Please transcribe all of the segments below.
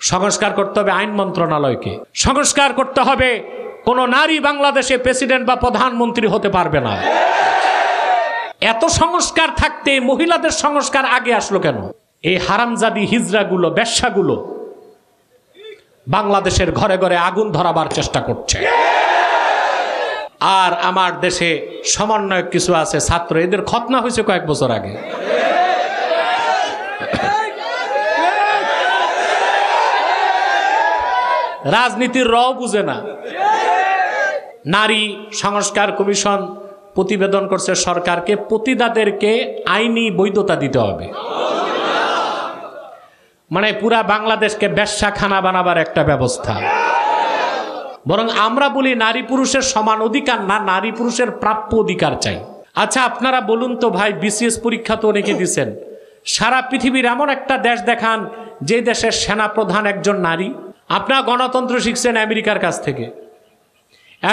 সংস্কার করতে হবে আইন মন্ত্রণালয়কে, সংস্কার করতে হবে কোনো নারী বাংলাদেশে প্রেসিডেন্ট বা প্রধানমন্ত্রী হতে পারবে না। এত সংস্কার থাকতে মহিলাদের সংস্কার আগে আসলো কেন? এই হারামজাদি হিজড়াগুলো, বেশ্যাগুলো বাংলাদেশের ঘরে ঘরে আগুন ধরাবার চেষ্টা করছে। আর আমার দেশে সমন্বয়ক কিছু আছে, ছাত্র, এদের খতনা হয়েছে কয়েক বছর আগে। রাজনীতির র বুঝে না। নারী সংস্কার কমিশন প্রতিবেদন করছে সরকারকে, পতিতাদেরকে আইনি বৈধতা দিতে হবে। মানে পুরা বাংলাদেশকে বেশ্যাখানা বানাবার একটা ব্যবস্থা। বরং আমরা বলি নারী পুরুষের সমান অধিকার না, নারী পুরুষের প্রাপ্য অধিকার চাই। আচ্ছা আপনারা বলুন তো ভাই, বিসিএস পরীক্ষা তো অনেকে দিচ্ছেন, সারা পৃথিবীর এমন একটা দেশ দেখান যে দেশের সেনাপ্রধান একজন নারী। আপনারা গণতন্ত্র শিখছেন আমেরিকার কাছ থেকে।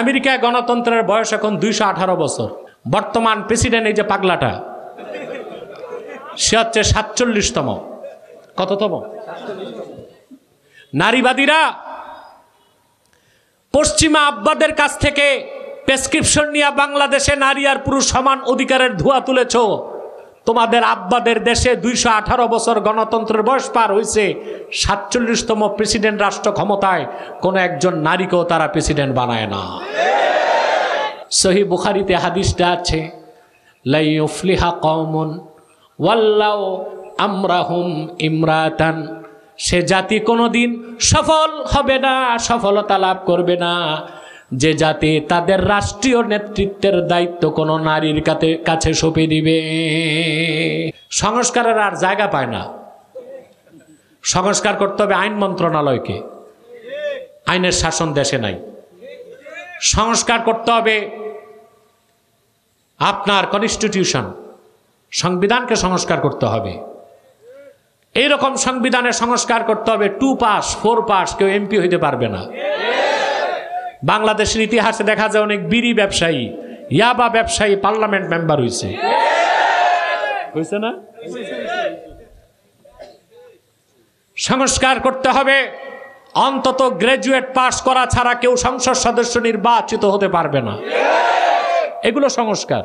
আমেরিকায় গণতন্ত্রের বয়স এখন 218 বছর। বর্তমান প্রেসিডেন্ট এই যে পাগলাটা, সে হচ্ছে 47তম। কততম? নারীবাদীরা পশ্চিমা আব্বাদের কাছ থেকে প্রেসক্রিপশন নিয়ে বাংলাদেশে নারী আর পুরুষ সমান অধিকারের ধোঁয়া তুলেছ। তোমাদের আব্বাদের দেশে 218 বছর গণতন্ত্রের বয়স পার হয়েছে, 47তম প্রেসিডেন্ট রাষ্ট্র ক্ষমতায়, কোন একজন নারীকেও তারা প্রেসিডেন্ট বানায় না। সহিহ বুখারীতে হাদিসটা আছে, লা ইউফলিহা কওমুন ওয়াল্লাউ আমরাহুম ইমরাতান, সে জাতি কোনোদিন সফল হবে না, সফলতা লাভ করবে না যে জাতি তাদের রাষ্ট্রীয় নেতৃত্বের দায়িত্ব কোনো নারীর কাছে সঁপে দিবে। সংস্কারের আর জায়গা পায় না। সংস্কার করতে হবে আইন মন্ত্রণালয়কে, আইনের শাসন দেশে নাই। সংস্কার করতে হবে আপনার কনস্টিটিউশন, সংবিধানকে সংস্কার করতে হবে। এইরকম সংবিধানের সংস্কার করতে হবে 2 পাস 4 পাস, কেউ এমপি হইতে পারবে না। বাংলাদেশের ইতিহাসে দেখা যায় অনেক বিড়ি ব্যবসায়ী, ইয়াবা ব্যবসায়ী পার্লামেন্ট মেম্বার হয়েছে, হয়েছে না? সংস্কার করতে হবে অন্তত গ্রাজুয়েট পাস করা ছাড়া কেউ সংসদ সদস্য নির্বাচিত হতে পারবে না। এগুলো সংস্কার।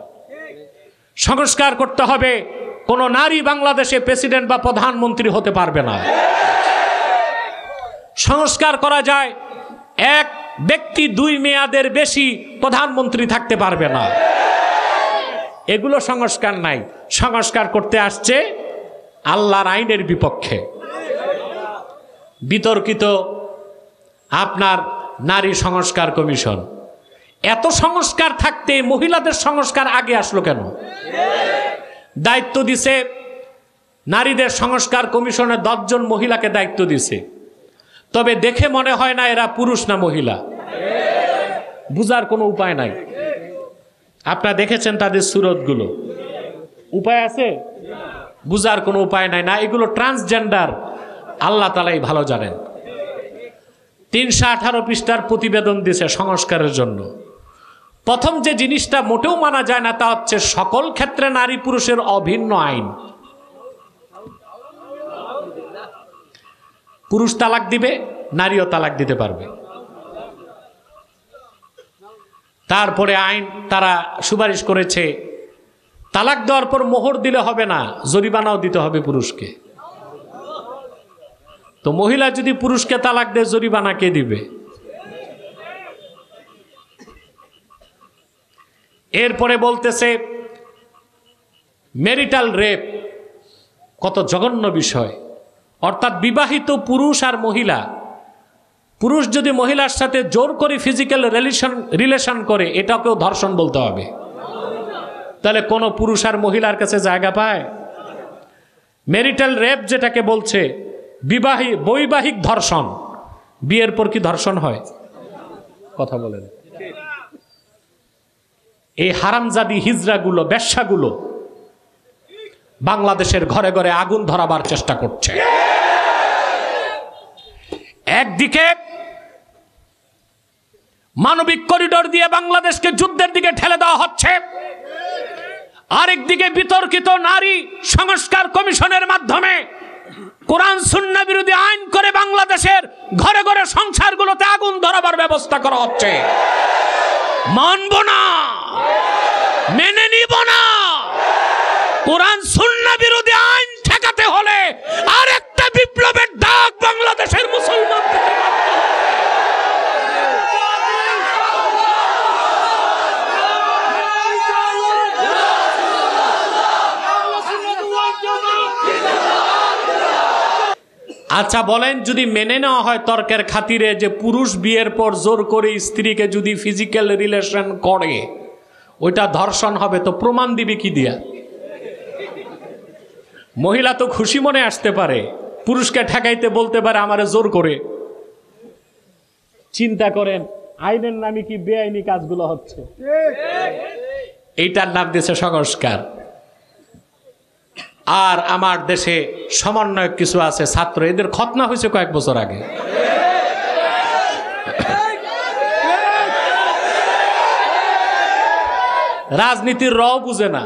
সংস্কার করতে হবে কোন নারী বাংলাদেশে প্রেসিডেন্ট বা প্রধানমন্ত্রী হতে পারবে না। সংস্কার করা যায় এক ব্যক্তি 2 মেয়াদের বেশি প্রধানমন্ত্রী থাকতে পারবে না। এগুলো সংস্কার নাই। সংস্কার করতে আসছে আল্লাহর আইনের বিপক্ষে। বিতর্কিত আপনার নারী সংস্কার কমিশন। এত সংস্কার থাকতে মহিলাদের সংস্কার আগে আসলো কেন? দায়িত্ব দিছে নারীদের সংস্কার কমিশনে 10 জন মহিলাকে দায়িত্ব দিছে, তবে দেখে মনে হয় না এরা পুরুষ না মহিলা। বুঝার কোনো উপায় নাই। আপনারা দেখেছেন তাদের সুরতগুলো, উপায় আছে? বুঝার কোনো উপায় নাই। না, এগুলো ট্রান্সজেন্ডার, আল্লাহ তাআলাই ভালো জানেন। 318 পৃষ্ঠার প্রতিবেদন দিয়েছে সংস্কারের জন্য। প্রথম যে জিনিসটা মোটেও মানা যায় না তা হচ্ছে সকল ক্ষেত্রে নারী পুরুষের অভিন্ন আইন। পুরুষ তালাক দিবে, নারীও তালাক দিতে পারবে। তারপরে আইন তারা সুপারিশ করেছে তালাক দেওয়ার পর মোহর দিলে হবে না, জরিমানাও দিতে হবে পুরুষকে। তো মহিলা যদি পুরুষকে তালাক দেয়, জরিমানা কে দিবে? এরপরে বলতেছে ম্যারিটাল রেপ, কত জঘন্য বিষয়। অর্থাৎ বিবাহিত পুরুষ আর মহিলা, পুরুষ যদি মহিলার সাথে জোর করে ফিজিক্যাল রিলেশন করে, এটাকেও ধর্ষণ বলতে হবে। তাহলে কোনো পুরুষ আর মহিলার কাছে জায়গা পায়? ম্যারিটাল রেপ যেটাকে বলছে, বৈবাহিক ধর্ষণ। বিয়ের পর কি ধর্ষণ হয়? কথা বলেন। এই হারামজাদি হিজড়াগুলো, বেশ্যাগুলো বাংলাদেশের ঘরে ঘরে আগুন ধরাবার চেষ্টা করছে। একদিকে মানবিক করিডোর দিয়ে বাংলাদেশকে যুদ্ধের দিকে ঠেলে দেওয়া হচ্ছে, আরেকদিকে বিতর্কিত নারী সংস্কার কমিশনের মাধ্যমে কোরআন সুন্নাহ বিরোধী আইন করে বাংলাদেশের ঘরে ঘরে সংসারগুলোতে আগুন ধরাবার ব্যবস্থা করা হচ্ছে। মানব না, মেনে নিব না। কোরআন সুন্নাহ বিরোধী আইন ঠেকাতে হলে আরেকটা বিপ্লবের ডাক বাংলাদেশের মুসলমান দিতে বাধ্য হবে। আচ্ছা বলেন, যদি মেনে নেওয়া হয় তর্কের খাতিরে যে পুরুষ বিয়ের পর জোর করে স্ত্রীকে যদি ফিজিক্যাল রিলেশন করে ওইটা ধর্ষণ হবে, তো প্রমাণ দিবে কি দিয়া? মহিলা তো খুশি মনে আসতে পারে, পুরুষকে ঠেকাইতে বলতে পারে আমারে জোর করে। চিন্তা করেন আইনের নামে কি বেআইনি কাজগুলো হচ্ছে। এইটার নাম দিয়েছে সংস্কার। আর আমার দেশে সমন্বয়ক কিছু আছে ছাত্র, এদের খতনা হয়েছে কয়েক বছর আগে। রাজনীতির রও বুঝে না।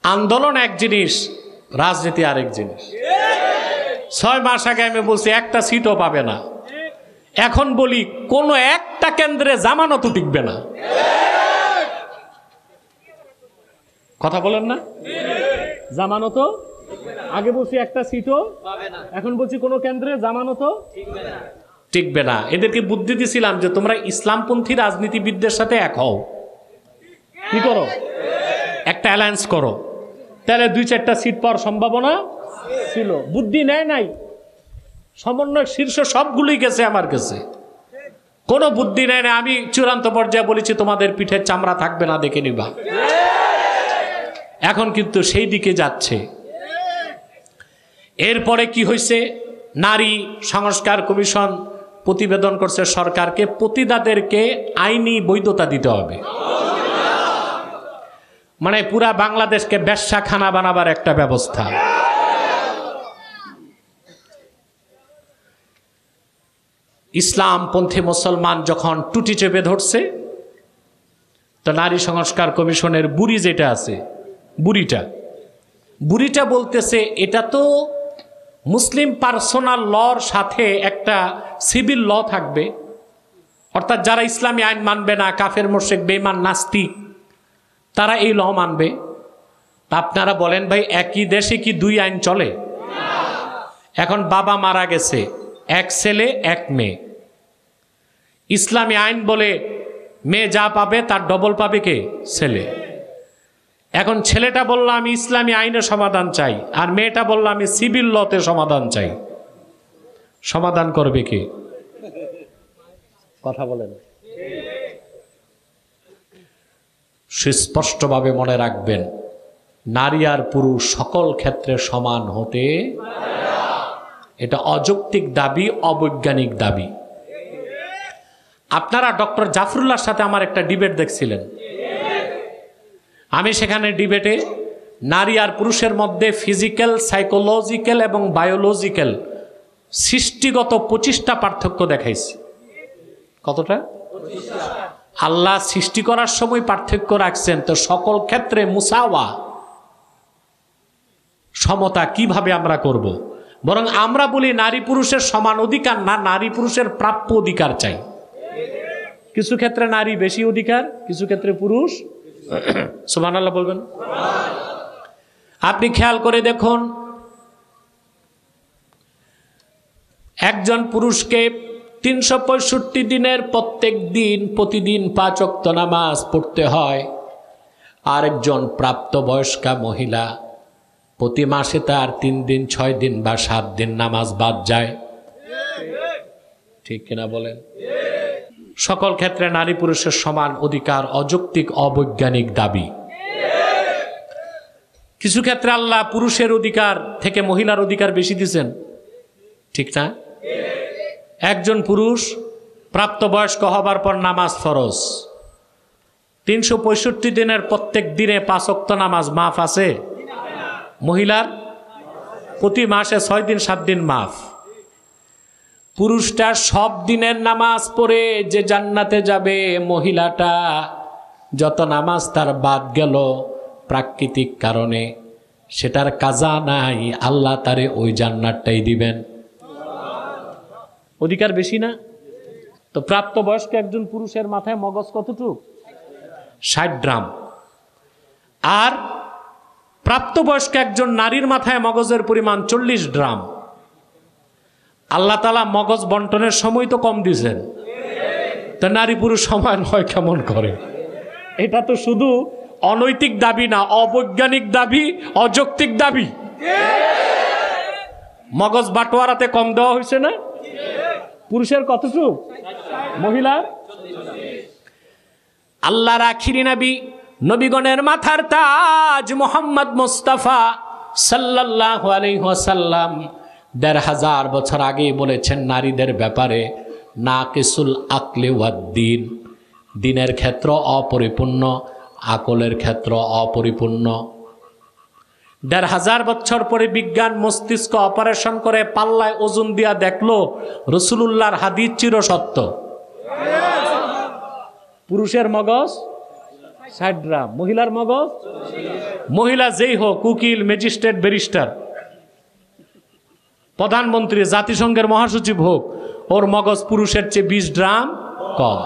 আন্দোলন এক জিনিস, রাজনীতি আরেক জিনিস। 6 মাস আগে আমি বলছি একটা সিটও পাবে না, এখন বলি কোন একটা কেন্দ্রে জামানতও টিকবে না। কথা বলেন না? জামানতও আগে বলছি একটা সিটও পাবে না, এখন বলছি কোন কেন্দ্রে জামানতও টিকবে না। এদেরকে বুদ্ধি দিছিলাম যে তোমরা ইসলামপন্থী রাজনীতিবিদদের সাথে এক হও, কি করো, একটা অ্যালায়েন্স করো, তাহলে 2-4টা সিট পাওয়ার সম্ভাবনা ছিল। বুদ্ধি নেয় নাই, সমন্বয় শীর্ষ সবগুলোই গেছে আমার কাছে, কোনো বুদ্ধি নেয় না। আমি চূড়ান্ত পর্যায়ে বলেছি তোমাদের পিঠের চামড়া থাকবে না, দেখে নিবা। এখন কিন্তু সেই দিকে যাচ্ছে। এরপরে কি হয়েছে, নারী সংস্কার কমিশন প্রতিবেদন করছে সরকারকে, পতিতাদেরকে আইনি বৈধতা দিতে হবে। মানে পুরা বাংলাদেশকে বেশ্যাখানা বানাবার একটা ব্যবস্থা। ইসলামপন্থী মুসলমান যখন টুটি চেপে ধরছে, তো নারী সংস্কার কমিশনের বুড়ি যেটা আছে, বুড়িটা বলতেছে এটা তো মুসলিম পার্সোনাল লর সাথে একটা সিভিল ল থাকবে, অর্থাৎ যারা ইসলামী আইন মানবে না, কাফের মুশরিক বেঈমান নাস্তিক, তারা এই ল মানবে। তা আপনারা বলেন ভাই, একই দেশে কি 2 আইন চলে? এখন বাবা মারা গেছে, 1 ছেলে 1 মেয়ে, ইসলামী আইন বলে মেয়ে যা পাবে তার ডবল পাবে কে? ছেলে। এখন ছেলেটা বলল আমি ইসলামী আইনে সমাধান চাই, আর মেয়েটা বলল আমি সিভিল লতে সমাধান চাই। সমাধান করবে কে? কথা বলেন। সুস্পষ্টভাবে মনে রাখবেন, নারী আর পুরুষ সকল ক্ষেত্রে সমান হতে, এটা অযৌক্তিক দাবি, অবৈজ্ঞানিক দাবি। আপনারা ডক্টর জাফরুল্লাহর সাথে আমার একটা ডিবেট দেখছিলেন। আমি সেখানে ডিবেটে নারী আর পুরুষের মধ্যে ফিজিক্যাল, সাইকোলজিক্যাল এবং বায়োলজিক্যাল সৃষ্টিগত 25টা পার্থক্য দেখাইছি। কতটা? আল্লাহ সৃষ্টি করার সময় পার্থক্য রাখছেন, তো সকল ক্ষেত্রে মুসাওয়া, সমতা কিভাবে আমরা করব। বরং আমরা বলি নারী পুরুষের সমান অধিকার না, নারী পুরুষের প্রাপ্য অধিকার চাই। কিছু ক্ষেত্রে নারী বেশি অধিকার, কিছু ক্ষেত্রে পুরুষ। সুবহানাল্লাহ বলবেন। আপনি খেয়াল করে দেখুন, একজন পুরুষকে 365 দিনের প্রত্যেক দিন প্রতিদিন 5 ওয়াক্ত নামাজ পড়তে হয়, আর একজন প্রাপ্তবয়স্কা মহিলা প্রতি মাসে তার 3 দিন, 6 দিন বা 7 দিন নামাজ বাদ যায়। ঠিক কিনা বলেন? সকল ক্ষেত্রে নারী পুরুষের সমান অধিকার অযৌক্তিক, অবৈজ্ঞানিক দাবি। কিছু ক্ষেত্রে আল্লাহ পুরুষের অধিকার থেকে মহিলার অধিকার বেশি দিয়েছেন, ঠিক না? একজন পুরুষ প্রাপ্তবয়স্ক হবার পর নামাজ ফরজ, 365 দিনের প্রত্যেক দিনে 5 ওয়াক্ত নামাজ মাফ আছে। মহিলার প্রতি মাসে 6 দিন 7 দিন মাফ। পুরুষটা সব দিনের নামাজ পড়ে যে জান্নাতে যাবে, মহিলাটা যত নামাজ তার বাদ গেল প্রাকৃতিক কারণে, সেটার কাজা নাই, আল্লাহ তারে ওই জান্নাতটাই দিবেন। অধিকার বেশি না? তো প্রাপ্তবয়স্ক একজন পুরুষের মাথায় মগজ কতটুকু? 60 গ্রাম। আর প্রাপ্তবয়স্ক একজন নারীর মাথায় মগজের পরিমাণ 40 গ্রাম। আল্লাহ তাআলা মগজ বন্টনের সময় তো কম দিয়েছেন, তো নারী পুরুষ সমান হয় কেমন করে? এটা তো শুধু অনৈতিক দাবি না, অবৈজ্ঞানিক দাবি, অযৌক্তিক দাবি। মগজ বাটোয়ারাতে কম দেওয়া হয়েছে না? পুরুষের কতটুকু, মহিলার? আল্লাহর আখিরি নবী, নবীগণের মাথার তাজ মুহাম্মদ মুস্তাফা সাল্লাল্লাহু আলাইহি ওয়াসাল্লাম ১৫০০ বছর আগেই বলেছেন নারীদের ব্যাপারে, নাকিসুল আকলি ওয়াদ্দিন, দিনের ক্ষেত্র অপরিপূর্ণ, আকলের ক্ষেত্র অপরিপূর্ণ। ১৫০০ বছর পরে বিজ্ঞান মস্তিষ্ক অপারেশন করে পাল্লায় ওজন দিয়া দেখলো রাসূলুল্লাহর হাদিস চিরসত্য। পুরুষের মগজ 60 গ্রাম, মহিলার মগজ, মহিলা যেই হোক, উকিল, ম্যাজিস্ট্রেট, ব্যারিস্টার, প্রধানমন্ত্রী, জাতিসংঘের মহাসচিব হোক, ওর মগজ পুরুষের চেয়ে 20 গ্রাম কম।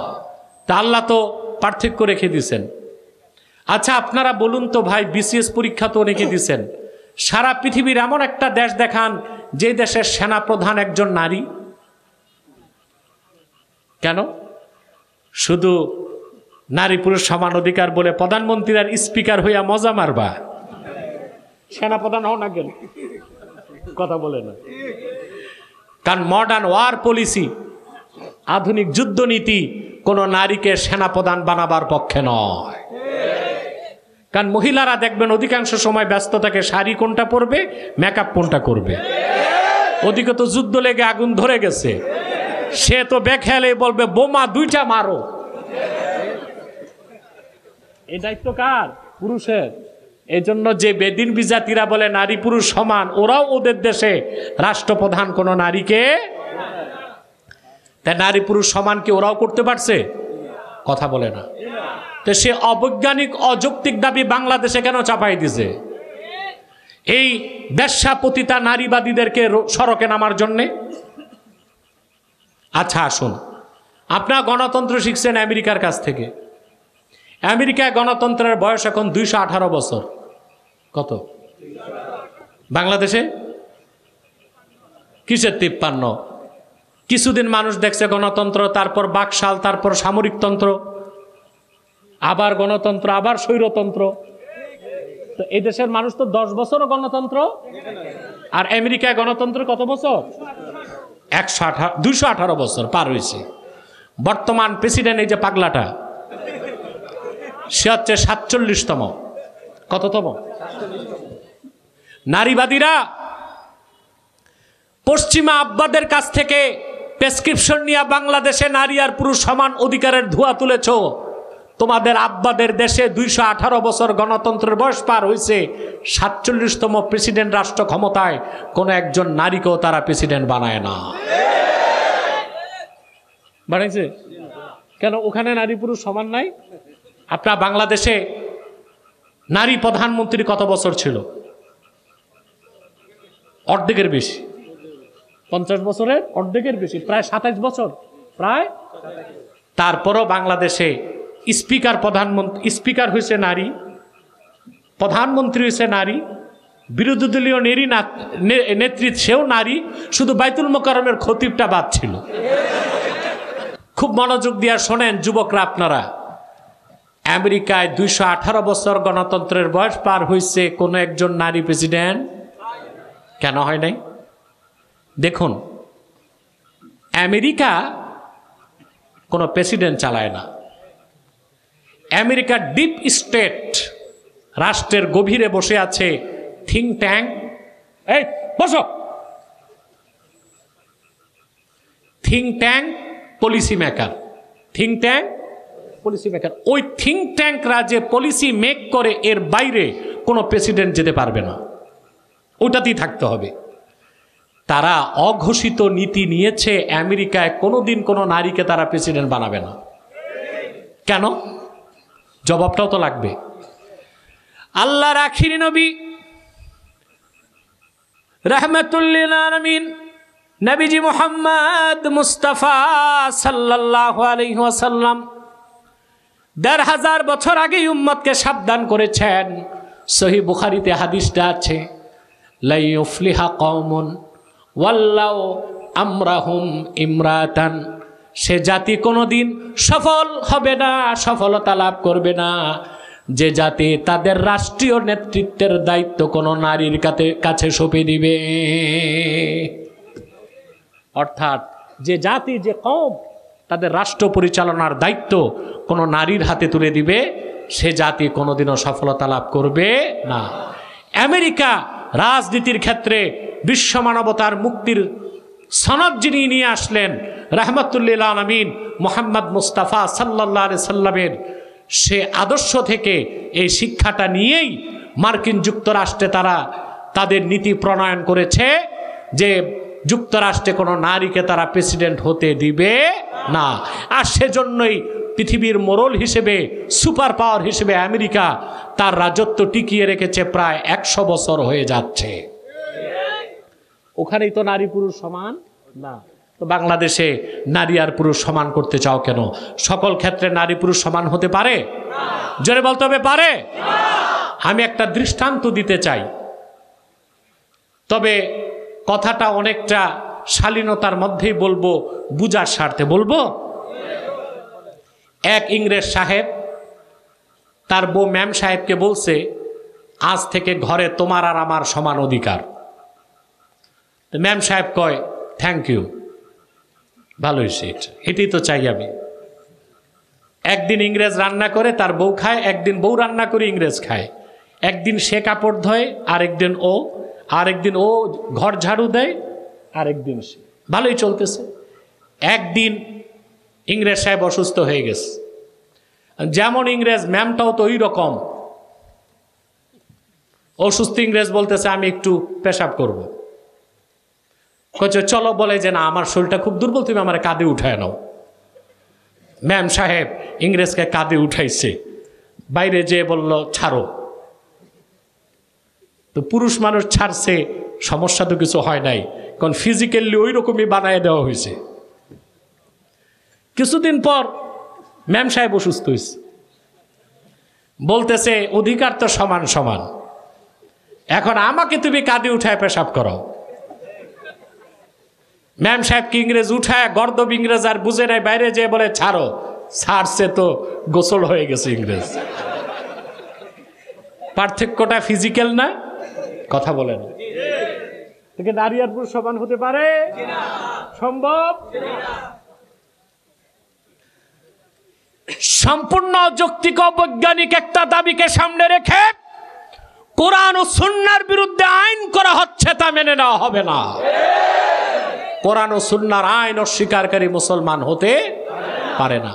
তা আল্লাহ তো পার্থক্য রেখে দিয়েছেন। আচ্ছা আপনারা বলুন তো ভাই, বিসিএস পরীক্ষা তো অনেকে দিচ্ছেন, সারা পৃথিবীর এমন একটা দেশ দেখান যে দেশের সেনাপ্রধান একজন নারী। কেন? শুধু নারী পুরুষ সমান অধিকার বলে প্রধানমন্ত্রীর স্পিকার হইয়া মজা মারবা? সেনাপ্রধান হও না কেন? কথা বলে না। কারণ মডার্ন ওয়ার পলিসি, আধুনিক যুদ্ধনীতি কোনো নারীকে সেনাপ্রধান বানাবার পক্ষে নয়। কারণ মহিলারা দেখবেন অধিকাংশ সময় ব্যস্ত থাকে, শাড়ি কোনটা পরবে, মেকআপ কোনটা করবে। ওদিকে তো যুদ্ধ লেগে আগুন ধরে গেছে, সে তো বেখেয়ালে বলবে বোমা 2টা মারো। এই দায়িত্ব কার? পুরুষের। এই জন্য যে বেদিন বিজাতিরা বলে নারী পুরুষ সমান, ওরাও ওদের দেশে রাষ্ট্রপ্রধান কোনো নারীকে, তাই নারী পুরুষ সমান কি ওরাও করতে পারছে? কথা বলে না। তো সে অবৈজ্ঞানিক অযৌক্তিক দাবি বাংলাদেশে কেন চাপাই দিছে? এই বেশ্যাপতিতা নারীবাদীদেরকে সড়কে নামার জন্যে। আচ্ছা আসুন, আপনারা গণতন্ত্র শিখছেন আমেরিকার কাছ থেকে। আমেরিকায় গণতন্ত্রের বয়স এখন 218 বছর। কত? বাংলাদেশে কিসের 53? কিছুদিন মানুষ দেখছে গণতন্ত্র, তারপর বাকশাল, তারপর সামরিকতন্ত্র, আবার গণতন্ত্র, আবার স্বৈরতন্ত্র। তো এই দেশের মানুষ তো 10 বছরও গণতন্ত্র, আর আমেরিকায় গণতন্ত্র কত বছর? 218 বছর পার হয়েছে। বর্তমান প্রেসিডেন্ট এই যে পাগলাটা, সে হচ্ছে 47তম। কততম? নারীবাদীরা পশ্চিমা আব্বাদের কাছ থেকে প্রেসক্রিপশন নিয়ে বাংলাদেশে নারী আর পুরুষ সমান অধিকারের ধোঁয়া তুলেছ। তোমাদের আব্বাদের দেশে 218 বছর গণতন্ত্রের বয়স পার হয়েছে, 47তম প্রেসিডেন্ট রাষ্ট্র ক্ষমতায়, কোনো একজন নারীকেও তারা প্রেসিডেন্ট বানায় না। বানাইছে কেন? ওখানে নারী পুরুষ সমান নাই। আপনার বাংলাদেশে নারী প্রধানমন্ত্রী কত বছর ছিল? অর্ধেকের বেশি। 50 বছরের অর্ধেকের বেশি, প্রায় 27 বছর প্রায়। তারপরও বাংলাদেশে স্পিকার, প্রধানমন্ত্রী, স্পিকার হয়েছে নারী, প্রধানমন্ত্রী হয়েছে নারী, বিরোধী দলীয় নেতৃত্ব সেও নারী, শুধু বাইতুল মোকাররমের খতিবটা বাদ ছিল। খুব মনোযোগ দিয়া শোনেন যুবকরা আপনারা, আমেরিকায় 218 বছর গণতন্ত্রের বয়স পার হয়েছে, কোনো একজন নারী প্রেসিডেন্ট কেন হয় নাই? দেখুন, আমেরিকা কোনো প্রেসিডেন্ট চালায় না। আমেরিকার ডিপ স্টেট, রাষ্ট্রের গভীরে বসে আছে থিঙ্ক ট্যাঙ্ক। এই বসো। Think tank policy maker, think tank policy maker. ওই থিঙ্ক ট্যাঙ্করা যে পলিসি মেক করে, এর বাইরে কোনো প্রেসিডেন্ট যেতে পারবে না, ওটাতেই থাকতে হবে। তারা অঘোষিত নীতি নিয়েছে, আমেরিকায় কোনোদিন কোনো নারীকে তারা প্রেসিডেন্ট বানাবে না। কেন? জবাবটাও তো লাগবে। আল্লাহর আখিরি নবী रहमतुल लिल आलमीन नबीजी मुहम्मद मुस्तफा সাল্লাল্লাহু আলাইহি ওয়াসাল্লাম ১৫০০ বছর আগে উম্মতকে সাবধান করেছেন। সহিহ বুখারীতে হাদিসটা আছে, লা ইউফলিহা কওমুন ওয়াল্লাউ আমরাহুম ইমরাতান, সে জাতি কোনোদিন সফল হবে না, সফলতা লাভ করবে না যে জাতি তাদের রাষ্ট্রীয় নেতৃত্বের দায়িত্ব কোনো নারীর কাছে সঁপে দিবে। অর্থাৎ যে জাতি, যে কওম তাদের রাষ্ট্র পরিচালনার দায়িত্ব কোনো নারীর হাতে তুলে দিবে, সে জাতি কোনোদিনও সফলতা লাভ করবে না। আমেরিকা রাজনীতির ক্ষেত্রে বিশ্ব মানবতার মুক্তির সনদ যিনি নিয়ে আসলেন, রাহমাতুল লিল আলামিন মুহাম্মদ মুস্তাফা সাল্লাল্লাহু আলাইহি সাল্লামের সে আদর্শ থেকে এই শিক্ষাটা নিয়েই মার্কিন যুক্তরাষ্ট্রে তারা তাদের নীতি প্রণয়ন করেছে যে যুক্তরাষ্ট্রে কোনো নারীকে তারা প্রেসিডেন্ট হতে দিবে না। আর সেজন্যই পৃথিবীর মোড়ল হিসেবে, সুপার পাওয়ার হিসেবে আমেরিকা তার রাজত্ব টিকিয়ে রেখেছে প্রায় ১০০ বছর হয়ে যাচ্ছে। ওখানেই তো নারী পুরুষ সমান না। তো বাংলাদেশে নারী আর পুরুষ সমান করতে চাও কেন? সকল ক্ষেত্রে নারী পুরুষ সমান হতে পারে? জোরে বলতে হবে, পারে? আমি একটা দৃষ্টান্ত দিতে চাই, তবে কথাটা অনেকটা শালীনতার মধ্যেই বলবো, বুঝার স্বার্থে বলবো। এক ইংরেজ সাহেব তার বউ ম্যাম সাহেবকে বলছে, আজ থেকে ঘরে তোমার আর আমার সমান অধিকার। তো ম্যাম সাহেব কয়, থ্যাংক ইউ, ভালো হয়েছে, এটাই তো চাই আমি। একদিন ইংরেজ রান্না করে তার বউ খায়, একদিন বউ রান্না করে ইংরেজ খায়। একদিন সে কাপড় ধোয়, আরেকদিন ও, আরেকদিন ও ঘর ঝাড়ু দেয়, আরেকদিন সে। ভালোই চলতেছে। একদিন ইংরেজ সাহেব অসুস্থ হয়ে গেছে। যেমন ইংরেজ, ম্যামটাও তো ওই রকম অসুস্থ। ইংরেজ বলতেছে, আমি একটু পেশাব করব। কচ্ছে চলো, বলে যে না, আমার শরীরটা খুব দুর্বল, তুমি আমার কাঁধে উঠায় নাও। ম্যাম সাহেব ইংরেজকে কাঁধে উঠাইছে, বাইরে যেয়ে বলল ছাড়ো। তো পুরুষ মানুষ ছাড়ছে, সমস্যা তো কিছু হয় নাই, কারণ ফিজিক্যালি ওই রকমই বানায় দেওয়া হয়েছে। কিছুদিন পর ম্যাম সাহেব অসুস্থ হয়েছে, বলতেছে অধিকার তো সমান সমান, এখন আমাকে তুমি কাঁধে উঠায় পেশাব করো। ম্যাম সাহেবকে ইংরেজ উঠায়, গর্দব ইংরেজ আর বুঝে নাই, বাইরে যেয়ে বলে ছাড়ো। ছাড়ছে তো গোসল হয়ে গেছে ইংরেজ। পার্থক্যটা ফিজিক্যাল না? কথা বলেন। নারী আর পুরুষ সমান হতে পারে? সম্ভব? সম্পূর্ণ যৌক্তিক ও বৈজ্ঞানিক একটা দাবিকে সামনে রেখে কোরআন ও সুন্নাহর বিরুদ্ধে আইন করা হচ্ছে, তা মেনে নেওয়া হবে না। কোরআন ও সুন্নাহর আইন অস্বীকারী মুসলমান হতে পারে না।